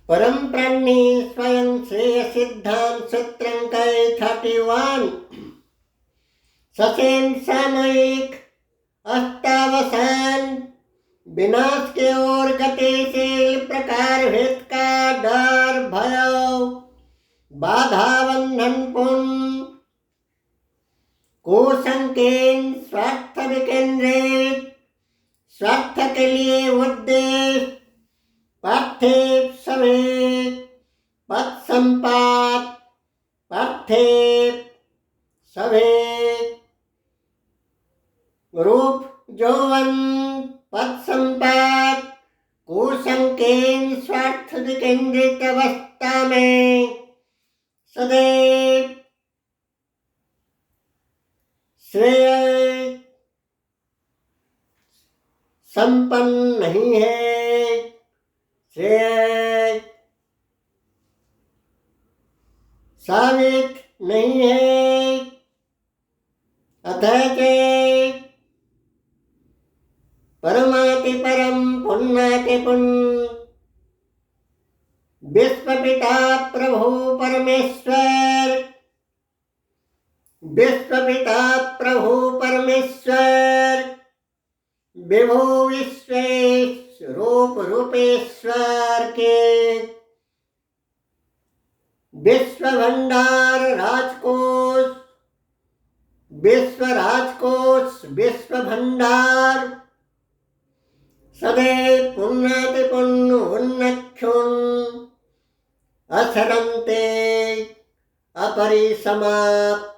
परम प्राणी स्वयं श्रेय सिद्धांत सूत्रं कै 31 ससेन सामयिक अस्तावसान विनाश के ओर गतिशील प्रकार भेद का डर भय बाधा बंधन पुण्य कुसंकीर्ण स्वार्थ विकेंद्रित स्वार्थ के लिए उद्देश्य पार्थिव समेत पद संपात पार्थिव समेत रूप यौवन पद संपात कुसंकीर्ण स्वार्थ विकेंद्रित अवस्था में सदैव श्रेय संपन्न नहीं है, श्रेय साबित नहीं है। अतः परमाति परम पुण्याति पुण्य विश्व पिता प्रभु परमेश्वर विश्व पिता प्रभु परमेश्वर विभु विश्वेश रूप रूपेश्वर के विश्व भंडार राजकोष विश्व राजकोष विश्व भंडार सदैव पुण्याति पुण्य उन्नक्षुन् असरन्ते अपरिसमाप्त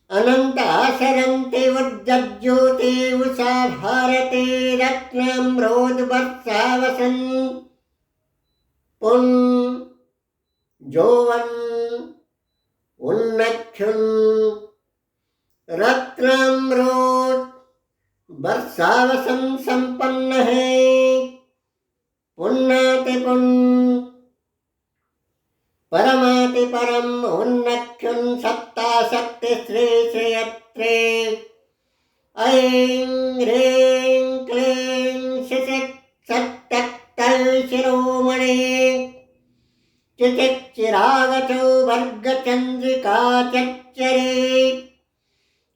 अनंत आसरन्ते वज्रज्योति उषा भारते रत्नाम्रोद वर्षावसन पुण्य यौवन उन्नक्षुन् रत्नाम्रोद वर्षावसन संपन्न है। पुण्याति पुण्य परमाति परम उन्नक्षुन् सत्ता शक्ति श्री श्रेयत्रे ऐं ह्रीं क्लीं शिशिक् सत्तक्तौ शिरोमणि चिचिच्चिरागचौ वर्गचन्द्रिका चच्चरे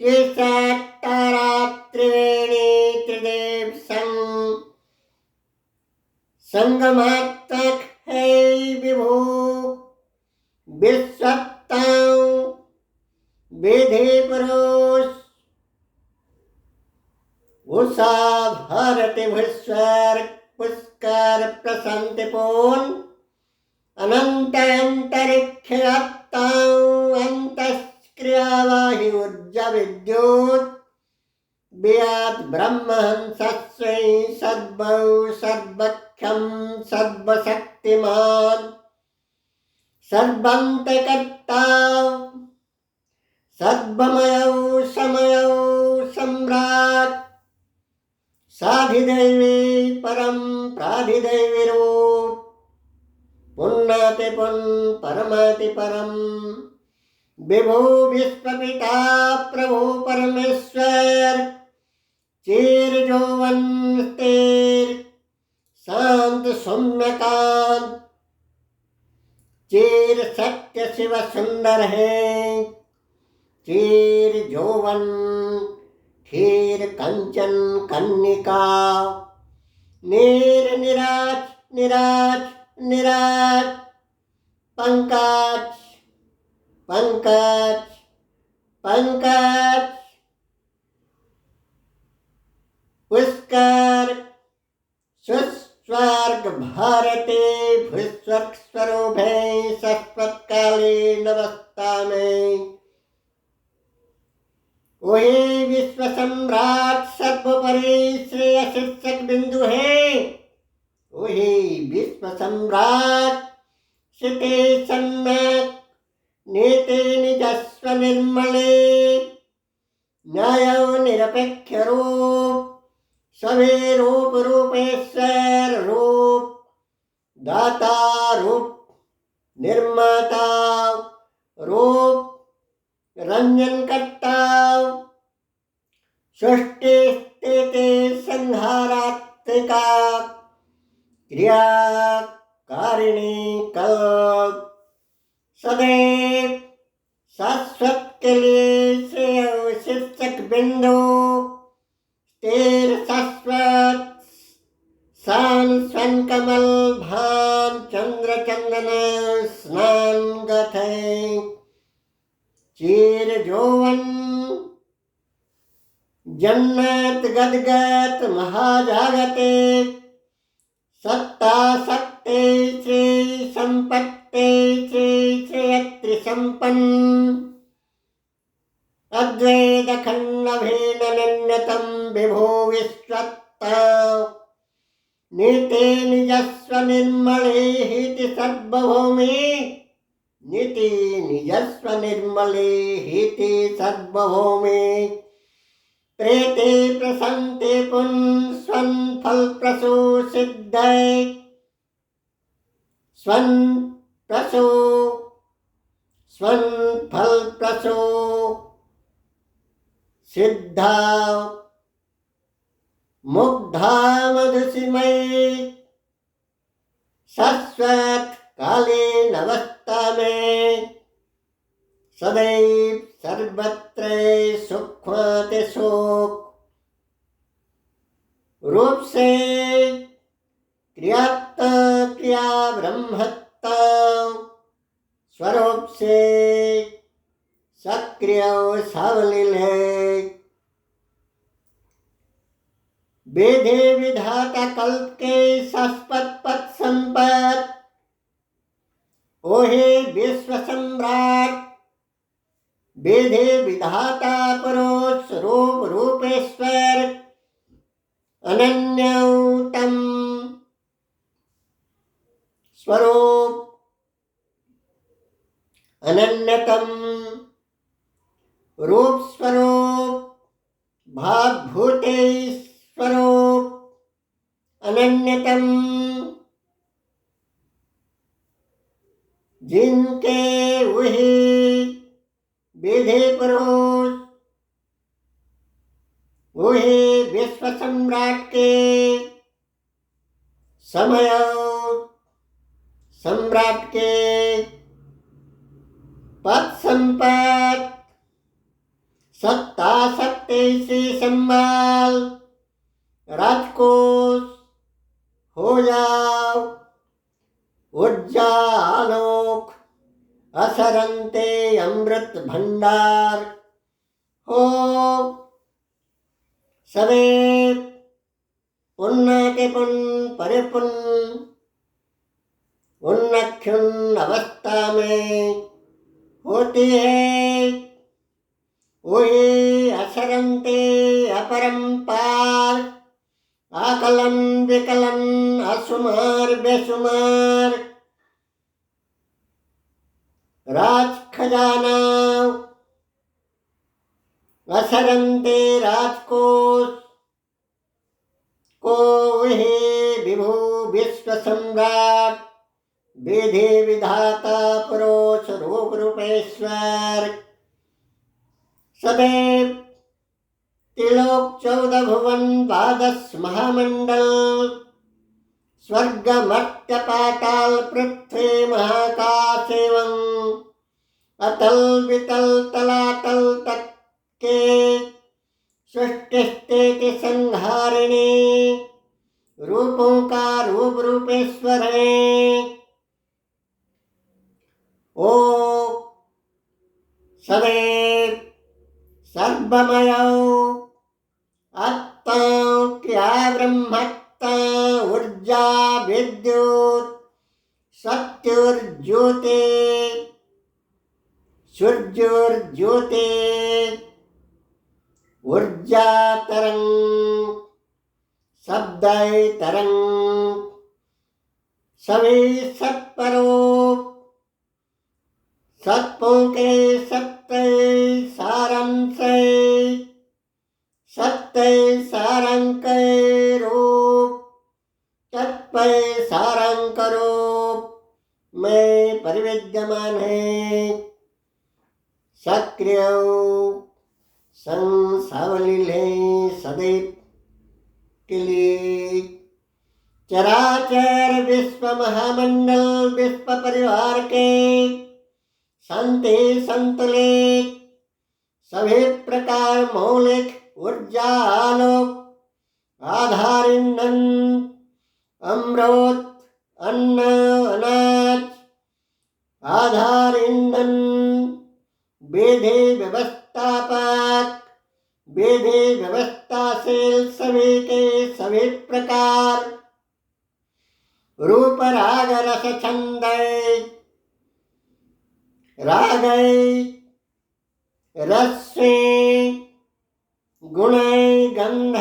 त्रिसत्तारात्रिवेणी त्रिदेव संगमात्मक है विभो विश्वत्तां विधि पुरुष उषा भारती भूस्वर पुष्कर प्रशांति पूर्ण अनंत अंतरिक्ष अंतस्क्रियावाहि ऊर्जा विद्युत व्याद ब्रह्महंसस्वै सर्वौ सर्वक्षम सर्वशक्तिमान सर्वान्तकर्ता सर्वमयौ समयौ सम्राट साधिदैवी परम प्राधिदैवी रूप पुण्याति पुण्य परमाति परम विभु विश्वपिता प्रभु परमेश्वर चीर यौवन स्थिर शांत सौम्यकांत चीर सत्य शिव सुंदर है। चीर यौवन क्षीर कंचन कन्निका नीर eras eras eras Pankaj Pankaj Pankaj Pushkar स्वर्ग भारते भूस्वर्ग स्वरूप है सत्वत्कालीन अवस्था में वही विश्व सम्राट सर्वोपरि श्रेय शीर्षक बिंदु है। वही विश्व सम्राट शिते सन्नत नीति निजस्व निर्मले न्याय निरपेक्ष रूप सभी रूप रूपेश्वर रूप दाता रूप निर्माता रूप रंजन करता सृष्टि स्थिति संहारात्मिका क्रिया कारिणी कल्प सदैव शाश्वत के लिए श्रेय शीर्षक बिंदु स्थिर शाश्वत शान स्वन कमल भान चंद्र चंदन स्नान गथे चीर जोवन जन्नत गदगत महाजागते सत्ता शक्ति श्री संपत्ति श्री श्रेयत्री संपन्न अद्वैत खंड भेदन्यतम विभो विश्वत्ता नीति निजस्व निर्मले हिति सर्वभौमे नीति निजस्व निर्मले हिति सर्वभौमे प्रेते प्रसन्ते पुन् स्वन् फल प्रसो सिद्धै स्वन् फल प्रसो सिद्धा मुग्धा मधुसिमयी शाश्वत कालीन अवस्था में सदैव सर्वत्र सुख रूप से क्रिया ब्रह्मत्ता स्वरूप से सक्रिय सावलील है वेदे विधाता कल्प के शाश्वत पद संपत ओहे विश्व सम्राट वेदे विधाता पुरुष रूप रूपेश्वर अनन्यतम स्वरूप अनन्यतम रूप स्वरूप भावभूते स्वरूप अनन्यतम जिनके वही विधि पुरुष वही विश्व सम्राट के समय सम्राट के पद संपत सत्ता शक्ति से संभाल राजकोष हो जाओ ऊर्जा आलोक असरंते अमृत भंडार हो सदैव पुण्य के पुण्य परिपुण्य उन्नक्षुण अवस्था में होती है वही असरंते अपरंपार आकलन विकलन असुमार बेसुमार राज खजाना असरंते राजकोष को वही विभु विश्व सम्राट विधि विधाता पुरुष रूप रूपेश्वर सदैव त्रिलोक 14 भुवन 12 महामंडल स्वर्ग मर्त्य पाताल पृथ्वी महाकाश एवं अतल वितल तलातल तक के सृष्टि स्थिति संहारिणी रूपों का रूप रूपेश्वर है ओ सदैव सर्वमय आत्मा क्रिया ब्रह्मत्ता ऊर्जा विद्युत सत्युर्ज्योति सूर्योर्ज्योति ऊर्जा तरंग शब्दय तरंग सभी सत्परों सत्पों के सत्य सारांश सत्य सारंक रूप तत्पय सारंक रूप में परिविद्यमान है सक्रिय संसावलील है सदैव के लिए चराचर विश्व महामंडल विश्व परिवार के शांति संतुलित सभी प्रकार मौलिक ऊर्जा आलोक आधार ईंधन अमृत अन्न अनाज आधार ईंधन विधि व्यवस्थापक विधि व्यवस्थाशील सभी के सभी प्रकार रूप राग रस छंद रागय रसे गुण गंध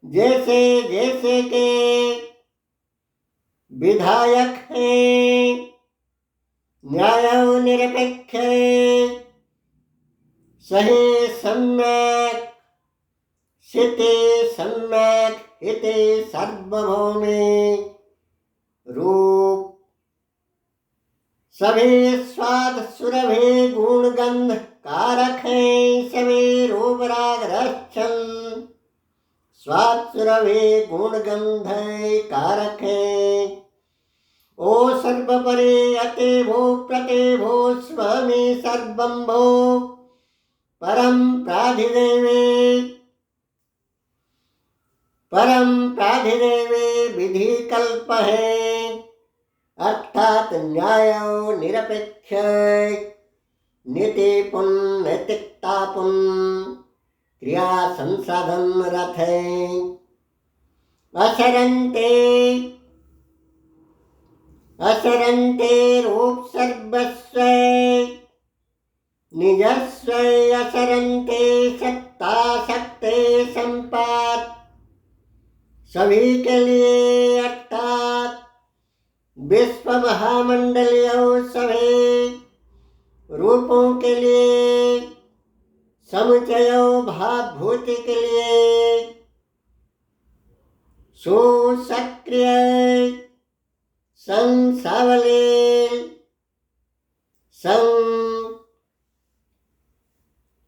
जैसे जैसे के विधायक हैं न्याय निरपेक्ष सही सम्यक स्थिति सम्यक हिते सार्वभौमे रूप सभी स्वाद सुरभि गुण गंध कारक हैं सभी रूप राग रस स्वाद सुरभि गुण गंध कारक हैं ओ सर्वपरि अति भो प्रति भो स्वामी सर्वं भो परम प्राधिदेवे विधि कल्प है अर्थात न्याय निरपेक्ष नीति पुण्य नैतिकता पुण्य क्रिया संसाधन रथ है असरन्ते रूप सर्वस्व निजस्व असरन्ते सत्ता शक्ति संपात सभी के लिए अर्थात विश्व महामंडलीय सभी रूपों के लिए समुचय भावभूति के लिए सुसक्रिय संसावलील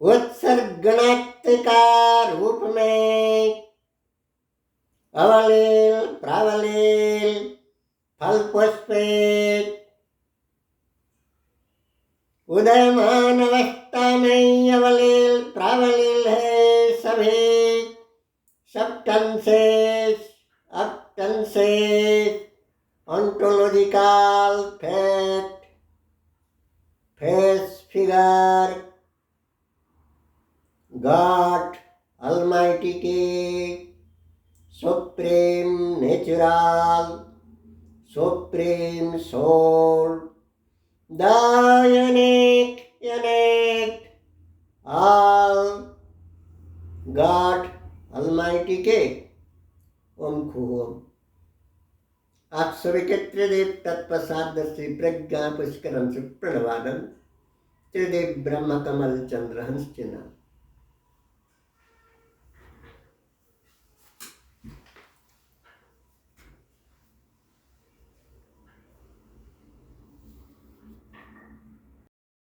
उत्सर्गणात्मिका रूप में अवलील प्रावलील फल पुष्पित उदयमान अवस्था में अवलील प्रावलील है सभी सब्टेंसेस अपटेंसेस ontological fact face figure God Almighty के supreme natural supreme soul the unique all God Almighty के ओम खूम आप सभी के त्रिदेव तत्वसादर्शी प्रज्ञा पुष्करम से प्रणवादन त्रिदेव ब्रह्म कमल चंद्र हंस चिन्ह